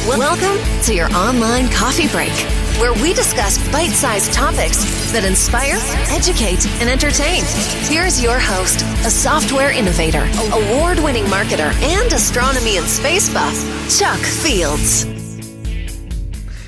Welcome to your online coffee break, where we discuss bite-sized topics that inspire, educate, and entertain. Here's your host, a software innovator, award-winning marketer, and astronomy and space buff, Chuck Fields.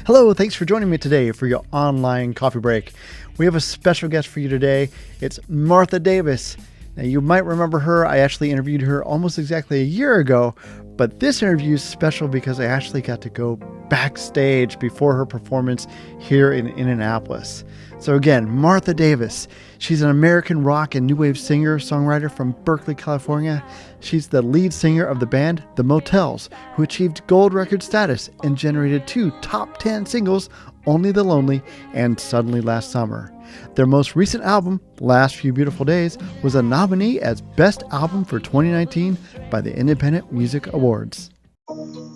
Hello, thanks for joining me today for your online coffee break. We have a special guest for you today. It's Martha Davis. Now, you might remember her. I actually interviewed her almost exactly a year ago, but this interview is special because I actually got to go backstage before her performance here in Indianapolis. So again, Martha Davis. She's an American rock and new wave singer-songwriter from Berkeley, California. She's the lead singer of the band The Motels, who achieved gold record status and generated 2 top 10 singles, Only the Lonely and Suddenly Last Summer. Their most recent album, Last Few Beautiful Days, was a nominee as Best Album for 2019 by the Independent Music Awards.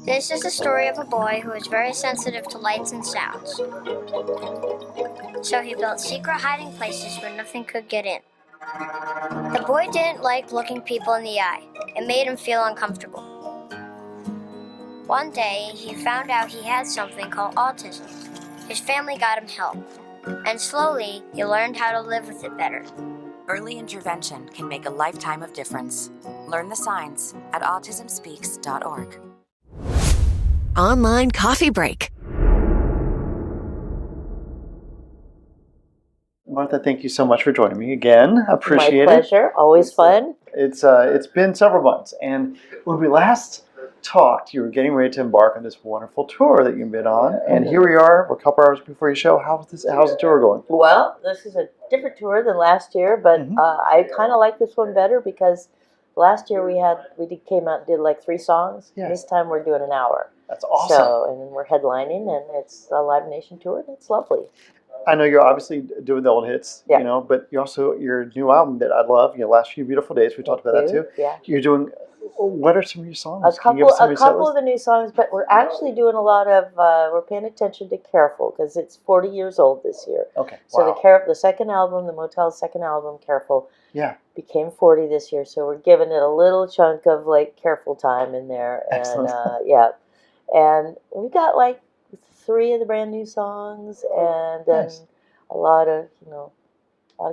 This is the story of a boy who was very sensitive to lights and sounds. So he built secret hiding places where nothing could get in. The boy didn't like looking people in the eye. It made him feel uncomfortable. One day, he found out he had something called autism. His family got him help. And slowly, he learned how to live with it better. Early intervention can make a lifetime of difference. Learn the signs at autismspeaks.org. Online coffee break. Martha, thank you so much for joining me again. Appreciate it. My pleasure. Always fun. It's been several months, and when we last talked, you were getting ready to embark on this wonderful tour that you've been on, and here we are. We're a couple hours before your show. How's the tour going? Well, this is a different tour than last year, but I kind of like this one better because last year we came out and did like 3 songs. Yeah. This time we're doing an hour. That's awesome. So, and then we're headlining, and it's a Live Nation tour, and it's lovely. I know you're obviously doing the old hits, yeah. But you also, your new album that I love, Last Few Beautiful Days, we talked about that too. Yeah. You're doing, what are some of your songs? A couple of the new songs, but we're actually doing a lot of, we're paying attention to Careful, because it's 40 years old this year. Okay, So wow. the second album, the Motel's second album, Careful, yeah, became 40 this year, so we're giving it a little chunk of like Careful time in there. Excellent. And yeah. And we got like 3 of the brand new songs, and then nice. a lot of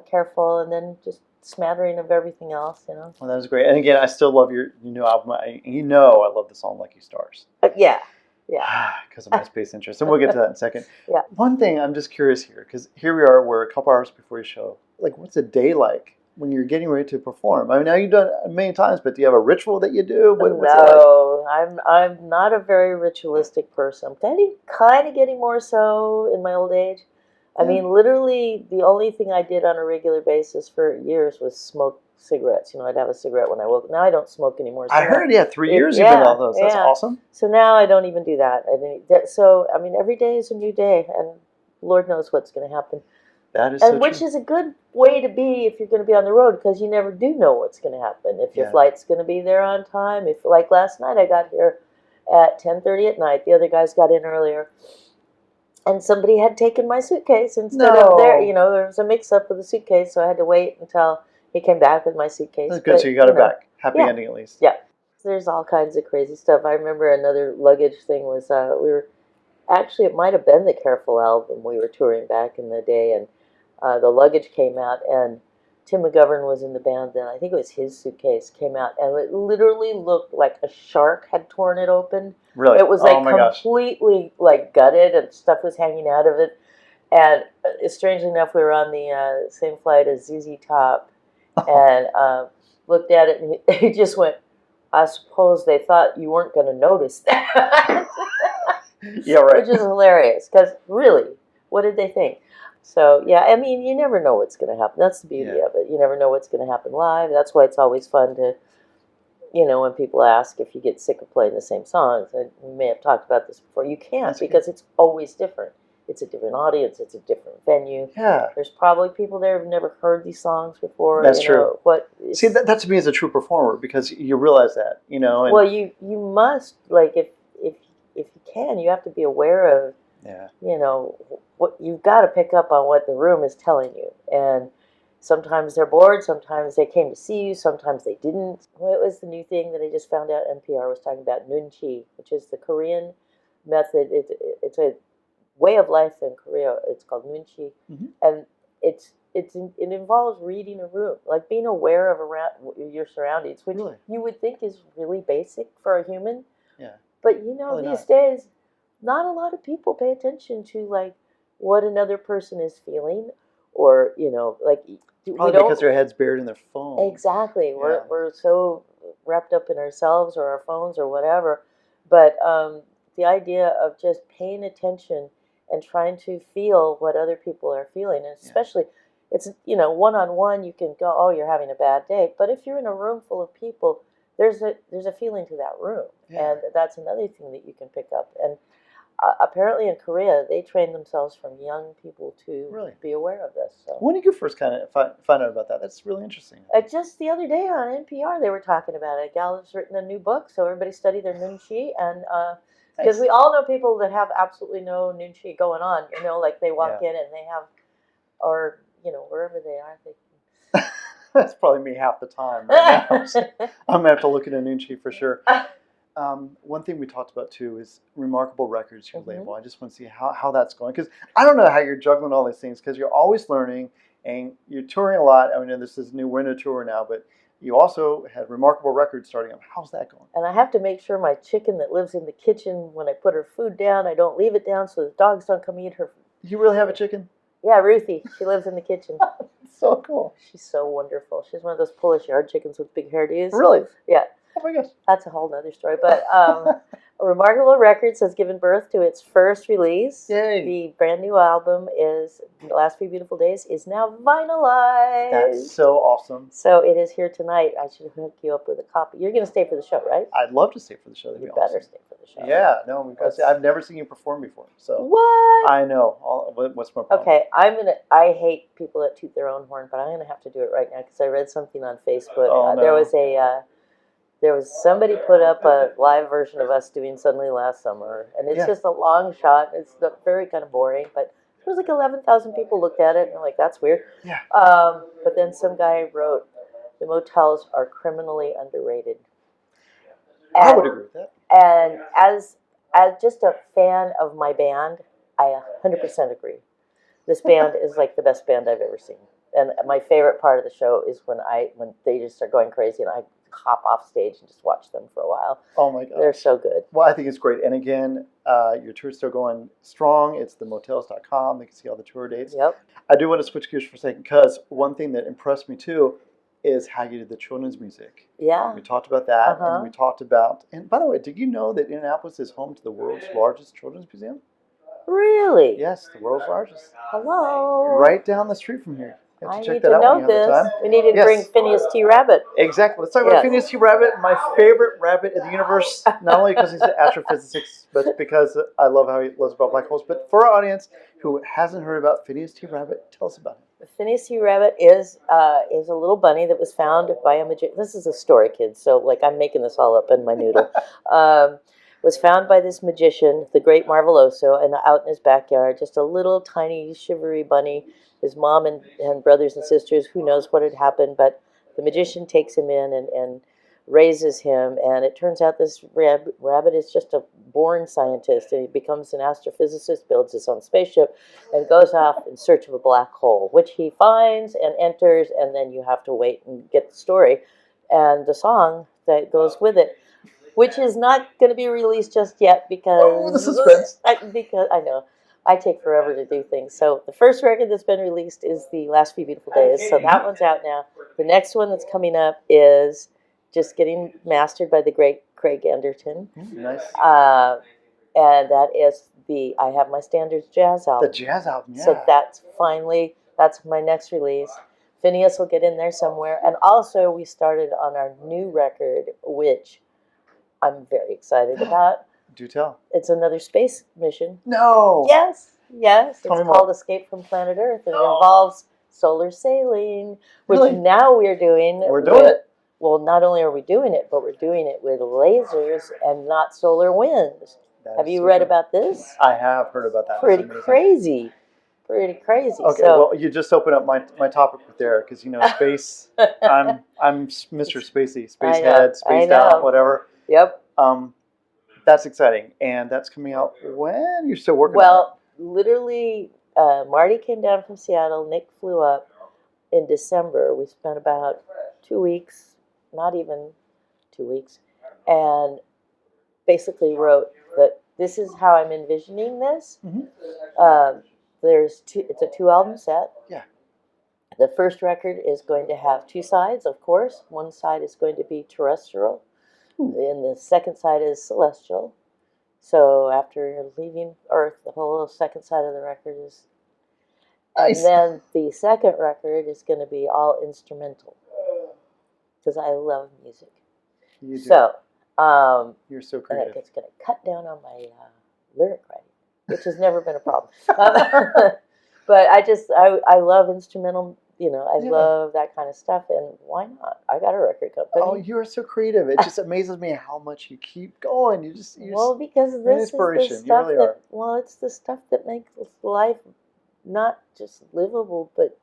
Careful, and then just smattering of everything else, Well, that was great. And again, I still love your new album. I love the song Lucky Stars. Yeah. Because of my space interest. And we'll get to that in a second. Yeah. One thing I'm just curious here, because here we are, we're a couple hours before your show. Like, what's a day like when you're getting ready to perform? I mean, now you've done it many times, but do you have a ritual that you do? What's it like? No, I'm not a very ritualistic person. I'm kind of getting more so in my old age. I mean, literally, the only thing I did on a regular basis for years was smoke cigarettes. I'd have a cigarette when I woke. Now I don't smoke anymore. So I heard, 3 years you've been on those. That's awesome. So now I don't even do that. So, I mean, every day is a new day, and Lord knows what's going to happen. That is which is a good way to be if you're going to be on the road, because you never do know what's going to happen. If your flight's going to be there on time. If, like last night, I got here at 10:30 at night. The other guys got in earlier. And somebody had taken my suitcase instead of there. There was a mix-up with the suitcase, so I had to wait until he came back with my suitcase. That's good, so you got it back. Happy ending, at least. Yeah. There's all kinds of crazy stuff. I remember another luggage thing was, it might have been the Careful album we were touring back in the day, and the luggage came out, and Tim McGovern was in the band then. I think it was his suitcase came out, and it literally looked like a shark had torn it open. Really? It was like completely like gutted, and stuff was hanging out of it. And strangely enough, we were on the same flight as ZZ Top, and looked at it, and he just went, "I suppose they thought you weren't going to notice that." Yeah, right. Which is hilarious, because really, what did they think? So, yeah, I mean, you never know what's going to happen. That's the beauty of it. You never know what's going to happen live. That's why it's always fun to, when people ask if you get sick of playing the same songs, and we may have talked about this before, you can't, because it's always different. It's a different audience. It's a different venue. Yeah. There's probably people there who've never heard these songs before. That's true. See, that to me is a true performer, because you realize that, And, well, you must, like, if you can, you have to be aware of, what you've got to pick up on what the room is telling you. And sometimes they're bored, sometimes they came to see you, sometimes they didn't. What was the new thing that I just found out NPR was talking about? Nunchi, which is the Korean method. It's a way of life in Korea. It's called nunchi, and it involves reading a room, like being aware of around your surroundings, which you would think is really basic for a human. Yeah. But these days, not a lot of people pay attention to like what another person is feeling, or like probably because their head's buried in their phone. Exactly. We're so wrapped up in ourselves or our phones or whatever. But the idea of just paying attention and trying to feel what other people are feeling, and especially it's one-on-one, you can go, oh, you're having a bad day. But if you're in a room full of people, there's a feeling to that room, and that's another thing that you can pick up. And apparently in Korea, they train themselves from young people to be aware of this. So when did you first kind of find out about that? That's really interesting. Just the other day on NPR, they were talking about it. A gal has written a new book, so everybody study their nunchi, and because we all know people that have absolutely no nunchi going on. Like they walk in and they have, or wherever they are, they. That's probably me half the time right now. So I'm gonna have to look at a nunchi for sure. One thing we talked about too is Remarkable Records, your label. I just want to see how that's going, because I don't know how you're juggling all these things, because you're always learning and you're touring a lot. I mean, this is new winter tour now, but you also had Remarkable Records starting up. How's that going? And I have to make sure my chicken that lives in the kitchen, when I put her food down, I don't leave it down so the dogs don't come eat her. You really have a chicken? Yeah, Ruthie. She lives in the kitchen. So cool. She's so wonderful. She's one of those Polish yard chickens with big hairdos. Really? Yeah. Oh my gosh. That's a whole other story. But Remarkable Records has given birth to its first release. Yay. The brand new album is The Last Few Beautiful Days is now vinylized. That's so awesome. So it is here tonight. I should hook you up with a copy. You're going to stay for the show, right? I'd love to stay for the show. That'd you be better awesome. Stay for the show. Yeah, no, because I've never seen you perform before. So what? I know. What's my problem? Okay, I hate people that toot their own horn, but I'm going to have to do it right now because I read something on Facebook. Oh, no. There was somebody put up a live version of us doing Suddenly Last Summer, and it's just a long shot. It's very kind of boring, but there was like 11,000 people looked at it, and I'm like, that's weird. Yeah. But then some guy wrote, the Motels are criminally underrated. I would agree with that. And as just a fan of my band, I 100% agree. This band is like the best band I've ever seen. And my favorite part of the show is when they just start going crazy and I hop off stage and just watch them for a while. Oh my God. They're so good. Well, I think it's great. And again, your tour's still going strong. It's themotels.com. They can see all the tour dates. Yep. I do want to switch gears for a second, because one thing that impressed me too is how you did the children's music. Yeah. We talked about that, and we talked about, and by the way, did you know that Indianapolis is home to the world's largest children's museum? Really? Yes, the world's largest. Hello. Right down the street from here. You have to I check need that to out know when you have the this. time. We need to bring Phineas T Rabbit. Exactly. Let's talk about Phineas T Rabbit, my favorite rabbit in the universe. Not only because he's an astrophysicist, but because I love how he loves about black holes. But for our audience who hasn't heard about Phineas T Rabbit, tell us about him. Phineas T Rabbit is a little bunny that was found by a magician. This is a story, kids, so like I'm making this all up in my noodle. Was found by this magician, the Great Marveloso, and out in his backyard, just a little tiny shivery bunny. His mom and brothers and sisters, who knows what had happened, but the magician takes him in and raises him, and it turns out this rabbit is just a born scientist, and he becomes an astrophysicist, builds his own spaceship, and goes off in search of a black hole, which he finds and enters, and then you have to wait and get the story and the song that goes with it, which is not going to be released just yet because the suspense. Because I know I take forever to do things. So the first record that's been released is The Last Few Beautiful Days. So that one's out now. The next one that's coming up is just getting mastered by the great Craig Anderton. Nice. And that is the I Have My Standards jazz album. The jazz album, yeah. So that's my next release. Phineas will get in there somewhere. And also we started on our new record, which I'm very excited about. Do tell. It's another space mission. No. Yes. It's Tell me called more. Escape from Planet Earth, and it involves solar sailing, which Really? now we're doing. We're doing it. Well, not only are we doing it, but we're doing it with lasers and not solar winds. Have you read about this? I have heard about that. Pretty crazy. Pretty crazy. Okay, so, well, you just opened up my topic there, because space. I'm Mr. Spacey, space head, spaced out, whatever. Yep. That's exciting. And that's coming out when? You're still working on Well, literally, Marty came down from Seattle. Nick flew up in December. We spent about 2 weeks, not even 2 weeks, and basically wrote that this is how I'm envisioning this. It's a 2-album set. Yeah. The first record is going to have 2 sides, of course. One side is going to be terrestrial, and the second side is celestial. So after you're leaving Earth, the whole second side of the record is... Nice. And then the second record is going to be all instrumental, because I love music. You do. So, You're so creative. it's going to cut down on my lyric writing, which has never been a problem. But I love instrumental, I love that kind of stuff, and why not? I got a record company. Oh, you are so creative. It just amazes me how much you keep going. Because this is the stuff it's the stuff that makes life not just livable, but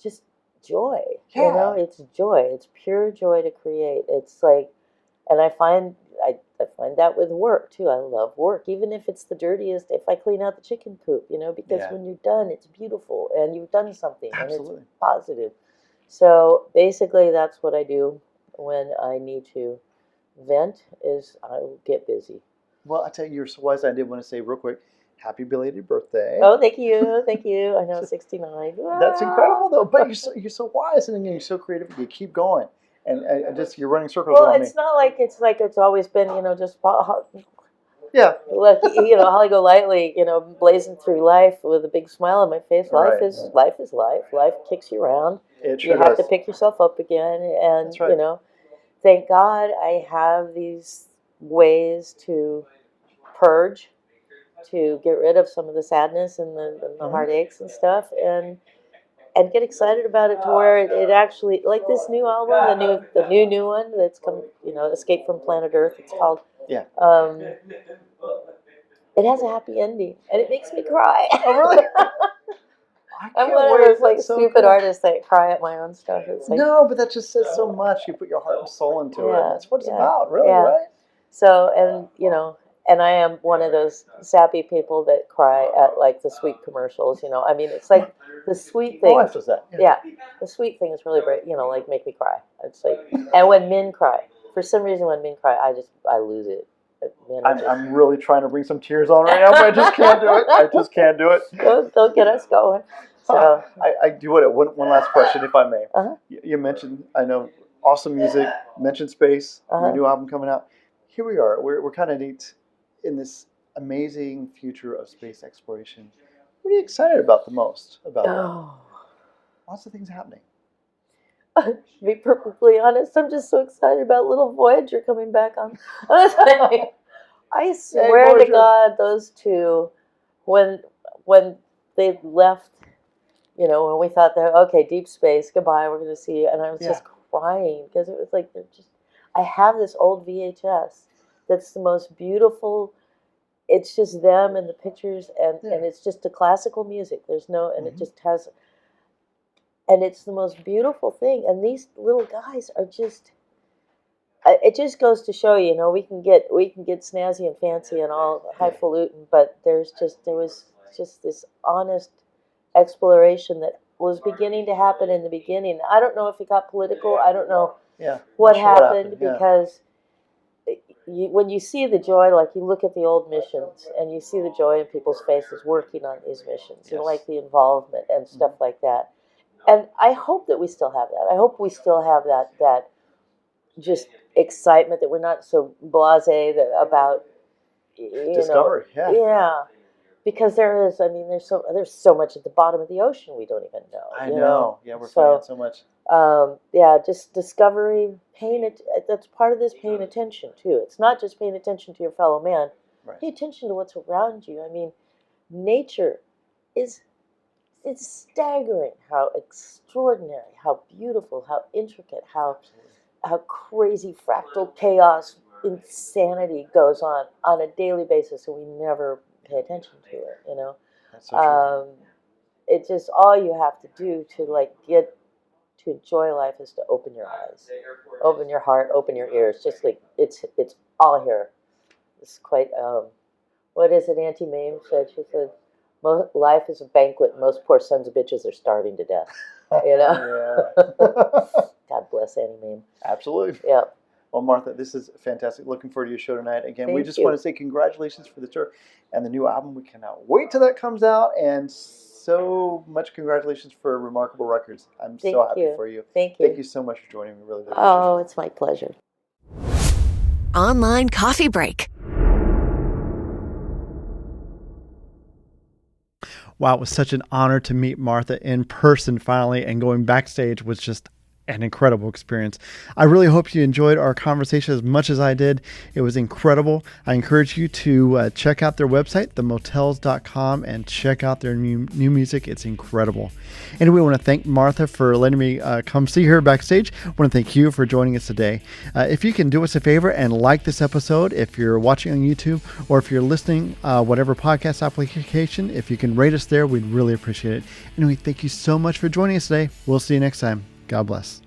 just joy. Yeah. It's joy. It's pure joy to create. It's like, and I find that with work too. I love work, even if it's the dirtiest. If I clean out the chicken coop, because when you're done, it's beautiful and you've done something. Absolutely. And it's positive. So basically, that's what I do when I need to vent. Is I'll get busy. Well, I tell you, you're so wise. I did want to say real quick, happy belated birthday. Oh, thank you, thank you. I know, 69. That's incredible, though. But you're so wise, and again, you're so creative. You keep going, and you're running circles around me. Well, it's not like it's always been, just Yeah. Look, Holly go lightly, blazing through life with a big smile on my face. Life is life. Life kicks you around. It sure you have does. to pick yourself up again, and That's right. Thank God I have these ways to purge, to get rid of some of the sadness and the heartaches and stuff, and get excited about it to where it actually, like this new album, the new one that's come, Escape from Planet Earth, it's called. Yeah. It has a happy ending, and it makes me cry. Oh, really? I'm one of those stupid artists that cry at my own stuff. It's like, no, but that just says so much. You put your heart and soul into it. That's what it's about, really, yeah. right? So, and I am one of those sappy people that cry at like the sweet commercials. I mean, it's like the sweet thing. My wife does that. Yeah, the sweet thing is really great. Like make me cry. It's like, and when men cry, for some reason, when men cry, I lose it. I'm really trying to bring some tears on right now, but I just can't do it. Don't get us going. So I do want one last question, if I may. Uh-huh. You mentioned, I know, awesome music. Mentioned space. Your new album coming out. Here we are. We're kind of neat in this amazing future of space exploration. What are you excited about the most about that? Lots of things happening. To be perfectly honest, I'm just so excited about little Voyager coming back on. I swear to God, those two, when they left, when we thought that, okay, deep space, goodbye, we're going to see you. And I was just crying because it was like, I have this old VHS that's the most beautiful. It's just them and the pictures, and it's just the classical music. There's no, and it just has, and it's the most beautiful thing. And these little guys are just, it just goes to show you, we can get snazzy and fancy and all highfalutin, but there was just this honest exploration that was beginning to happen in the beginning. I don't know if it got political. I don't know what happened, because when you see the joy, like you look at the old missions and you see the joy in people's faces working on these missions, like the involvement and stuff like that. And I hope that we still have that. I hope we still have that just excitement, that we're not so blasé about discovery. Yeah. Because there's so much at the bottom of the ocean we don't even know. I know. Yeah, we're finding out so much. Just discovery, that's part of this, paying attention too. It's not just paying attention to your fellow man. Right. Pay attention to what's around you. I mean, nature it's staggering how extraordinary, how beautiful, how intricate, how crazy fractal chaos, insanity goes on a daily basis, and we never pay attention to it. That's so true. It's just, all you have to do to get to enjoy life is to open your eyes, open your heart, open your ears. Just like it's all here. It's quite, what is it Auntie Mame said? She said, life is a banquet. Most poor sons of bitches are starving to death. You know? God bless Auntie Mame. Absolutely. Yeah. Well, Martha, this is fantastic. Looking forward to your show tonight. Again, we Thank just you. want to say congratulations for the tour and the new album. We cannot wait till that comes out. And so much congratulations for Remarkable Records. I'm so happy for you. Thank you. Thank you so much for joining me. Really appreciate it. Oh, it's my pleasure. Online coffee break. Wow, it was such an honor to meet Martha in person finally, and going backstage was just an incredible experience. I really hope you enjoyed our conversation as much as I did. It was incredible. I encourage you to check out their website, themotels.com, and check out their new music. It's incredible. Anyway, I want to thank Martha for letting me come see her backstage. I want to thank you for joining us today. If you can do us a favor and like this episode, if you're watching on YouTube or if you're listening, whatever podcast application, if you can rate us there, we'd really appreciate it. Anyway, thank you so much for joining us today. We'll see you next time. God bless.